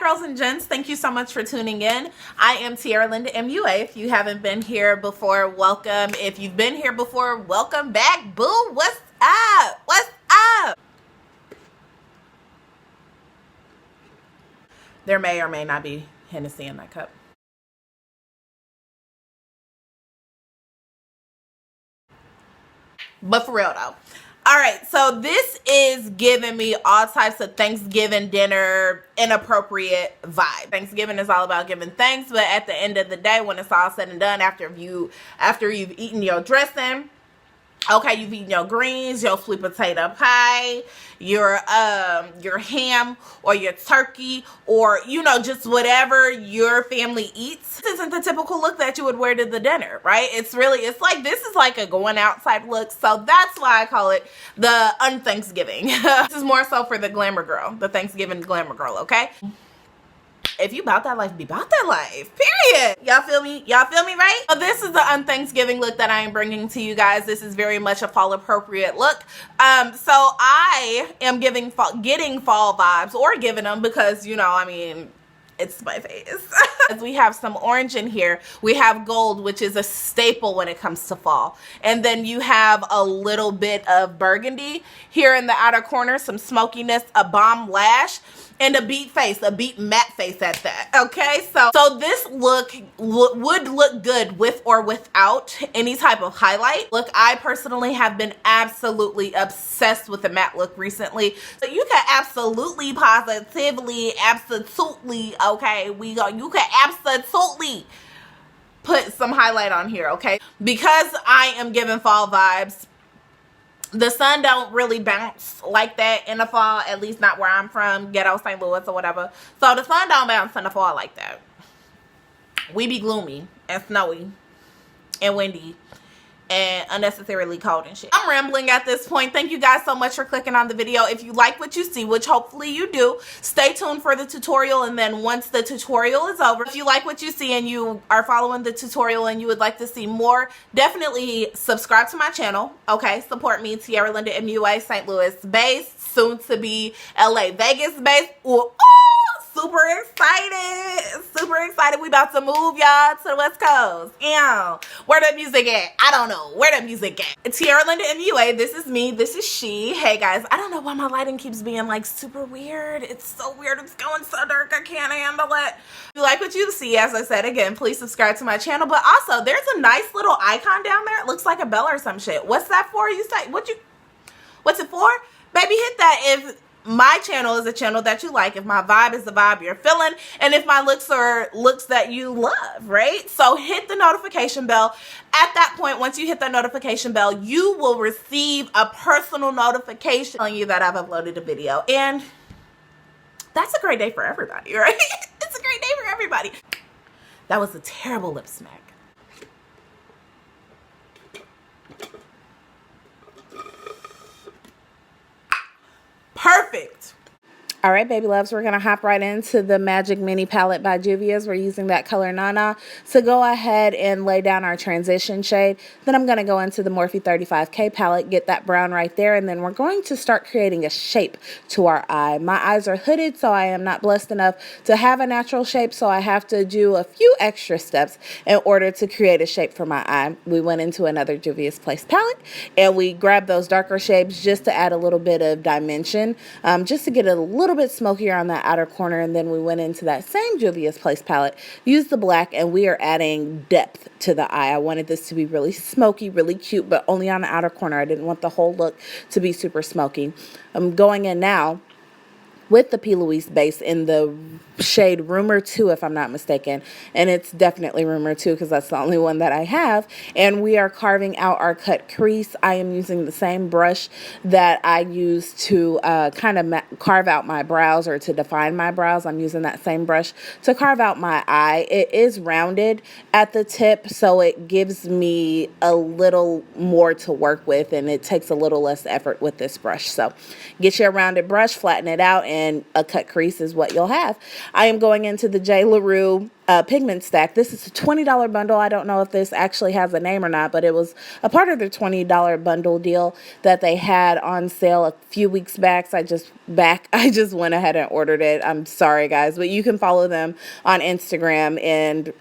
girls and gents, thank you so much for tuning in. I am Tiara Linda MUA. If you haven't been here before, welcome. If you've been here before, welcome back. Boo, what's up? What's up? There may or may not be Hennessy in my cup. But for real though. All right, so this is giving me all types of Thanksgiving dinner inappropriate vibe. Thanksgiving is all about giving thanks, but at the end of the day, when it's all said and done, after you've eaten your dressing, okay, you've eaten your greens, your sweet potato pie, your ham or your turkey, or just whatever your family eats. This isn't the typical look that you would wear to the dinner, right? It's like this is like a going out type look, so that's why I call it the unthanksgiving. This is more so for the glamour girl, the Thanksgiving glamour girl, okay? If you about that life, be about that life, period. Y'all feel me? Y'all feel me, right? So this is the unthanksgiving look that I am bringing to you guys. This is very much a fall appropriate look. So I am getting fall vibes, or giving them, because it's my face. We have some orange in here. We have gold, which is a staple when it comes to fall. And then you have a little bit of burgundy here in the outer corner, some smokiness, a bomb lash, and a beat face, a beat matte face at that. Okay, so this look would look good with or without any type of highlight. Look, I personally have been absolutely obsessed with the matte look recently. So you can absolutely, positively, absolutely, okay, you can absolutely put some highlight on here, okay? Because I am giving fall vibes. The sun don't really bounce like that in the fall, at least not where I'm from, ghetto St. Louis or whatever. So the sun don't bounce in the fall like that. We be gloomy and snowy and windy and unnecessarily cold and shit. I'm rambling at this point. Thank you guys so much for clicking on the video. If you like what you see, which hopefully you do, stay tuned for the tutorial. And then once the tutorial is over, if you like what you see and you are following the tutorial and you would like to see more, definitely subscribe to my channel. Okay, support me, Tiara Linda MUA, St. Louis based, soon to be LA Vegas based. Ooh, super excited. We about to move y'all to the West Coast. Ew. Where the music at? I don't know. Where the music at? Tiara Linda MUA. This is me. This is she. Hey guys, I don't know why my lighting keeps being like super weird. It's so weird. It's going so dark. I can't handle it. If you like what you see, as I said again, please subscribe to my channel. But also, there's a nice little icon down there. It looks like a bell or some shit. What's that for? You say, what's it for? Baby, hit that if my channel is a channel that you like, if my vibe is the vibe you're feeling, and if my looks are looks that you love, right? So hit the notification bell. At that point, once you hit the notification bell, you will receive a personal notification telling you that I've uploaded a video. And that's a great day for everybody, right? It's a great day for everybody. That was a terrible lip smack. Perfect. All right, baby loves, we're going to hop right into the Magic Mini Palette by Juvia's. We're using that color Nana to go ahead and lay down our transition shade. Then I'm going to go into the Morphe 35K palette, get that brown right there, and then we're going to start creating a shape to our eye. My eyes are hooded, so I am not blessed enough to have a natural shape, so I have to do a few extra steps in order to create a shape for my eye. We went into another Juvia's Place palette, and we grabbed those darker shapes just to add a little bit of dimension, just to get a little bit smokier on that outer corner. And then we went into that same Juvia's Place palette, used the black, and we are adding depth to the eye. I wanted this to be really smoky, really cute, but only on the outer corner. I didn't want the whole look to be super smoky. I'm going in now with the P. Louise base in the shade Rumor 2, if I'm not mistaken. And it's definitely Rumor 2 because that's the only one that I have. And we are carving out our cut crease. I am using the same brush that I use to kind of carve out my brows, or to define my brows. I'm using that same brush to carve out my eye. It is rounded at the tip, so it gives me a little more to work with, and it takes a little less effort with this brush. So get your rounded brush, flatten it out, and a cut crease is what you'll have. I am going into the J. LaRue pigment stack. This is a $20 bundle. I don't know if this actually has a name or not, but it was a part of the $20 bundle deal that they had on sale a few weeks back. So I just went ahead and ordered it. I'm sorry, guys, but you can follow them on Instagram and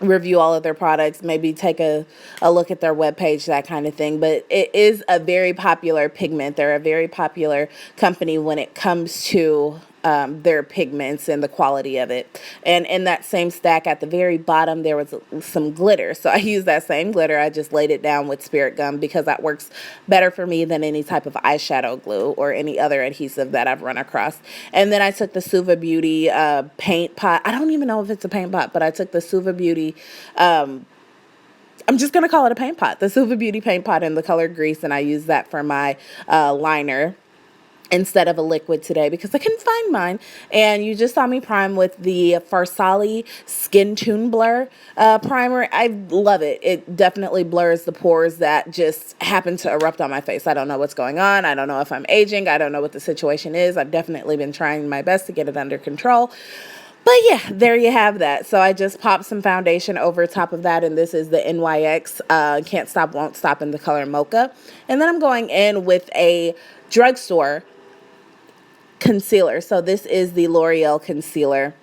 review all of their products, maybe take a look at their webpage, that kind of thing. But it is a very popular pigment. They're a very popular company when it comes to their pigments and the quality of it. And in that same stack at the very bottom, there was some glitter. So I used that same glitter. I just laid it down with spirit gum because that works better for me than any type of eyeshadow glue or any other adhesive that I've run across. And then I took the Suva Beauty paint pot. I don't even know if it's a paint pot, but I took the Suva Beauty I'm just going to call it a paint pot. The Suva Beauty paint pot in the color Grease, and I use that for my liner instead of a liquid today because I couldn't find mine. And you just saw me prime with the Farsali Skin Tune Blur primer. I love it. It definitely blurs the pores that just happen to erupt on my face. I don't know what's going on. I don't know if I'm aging. I don't know what the situation is. I've definitely been trying my best to get it under control. But yeah, there you have that. So I just popped some foundation over top of that, and this is the NYX Can't Stop, Won't Stop in the color Mocha. And then I'm going in with a drugstore concealer. So this is the L'Oreal concealer.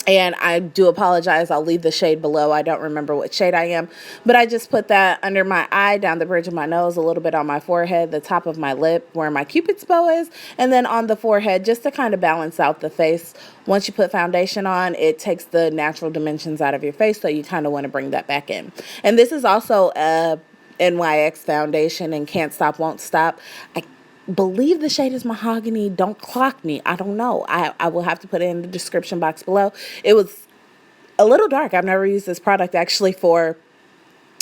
And I do apologize. I'll leave the shade below. I don't remember what shade I am. But I just put that under my eye, down the bridge of my nose, a little bit on my forehead, the top of my lip, where my Cupid's bow is, and then on the forehead, just to kind of balance out the face. Once you put foundation on, it takes the natural dimensions out of your face, so you kind of want to bring that back in. And this is also a NYX foundation and Can't Stop, Won't Stop. I believe the shade is Mahogany. Don't clock me. I don't know. I will have to put it in the description box below. It was a little dark. I've never used this product actually for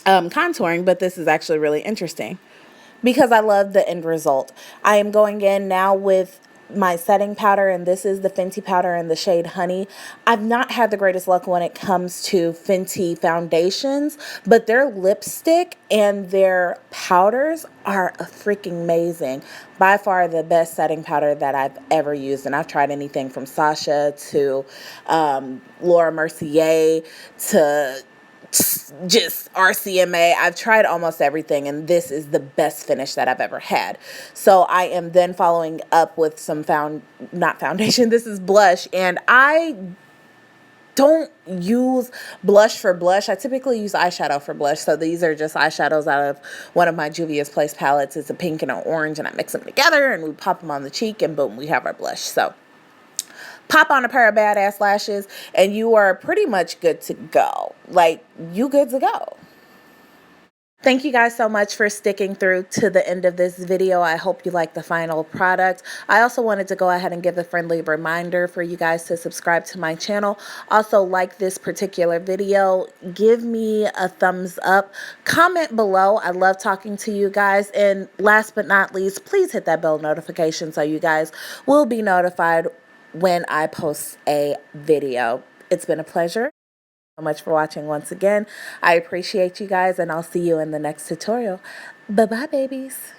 contouring, but this is actually really interesting because I love the end result. I am going in now with my setting powder, and this is the Fenty powder in the shade Honey. I've not had the greatest luck when it comes to Fenty foundations, but their lipstick and their powders are freaking amazing. By far the best setting powder that I've ever used, and I've tried anything from Sasha to Laura Mercier to just RCMA. I've tried almost everything, and this is the best finish that I've ever had. So I am then following up with some not foundation, this is blush, and I don't use blush for blush. I typically use eyeshadow for blush. So these are just eyeshadows out of one of my Juvia's Place palettes. It's a pink and an orange, and I mix them together and we pop them on the cheek, and boom, we have our blush. So pop on a pair of badass lashes and you are pretty much good to go. Like, you good to go. Thank you guys so much for sticking through to the end of this video. I hope you like the final product. I also wanted to go ahead and give a friendly reminder for you guys to subscribe to my channel. Also, like this particular video, give me a thumbs up, comment below. I love talking to you guys. And last but not least, please hit that bell notification so you guys will be notified when I post a video. It's been a pleasure. So much for watching once again. I appreciate you guys, and I'll see you in the next tutorial. Bye-bye, babies.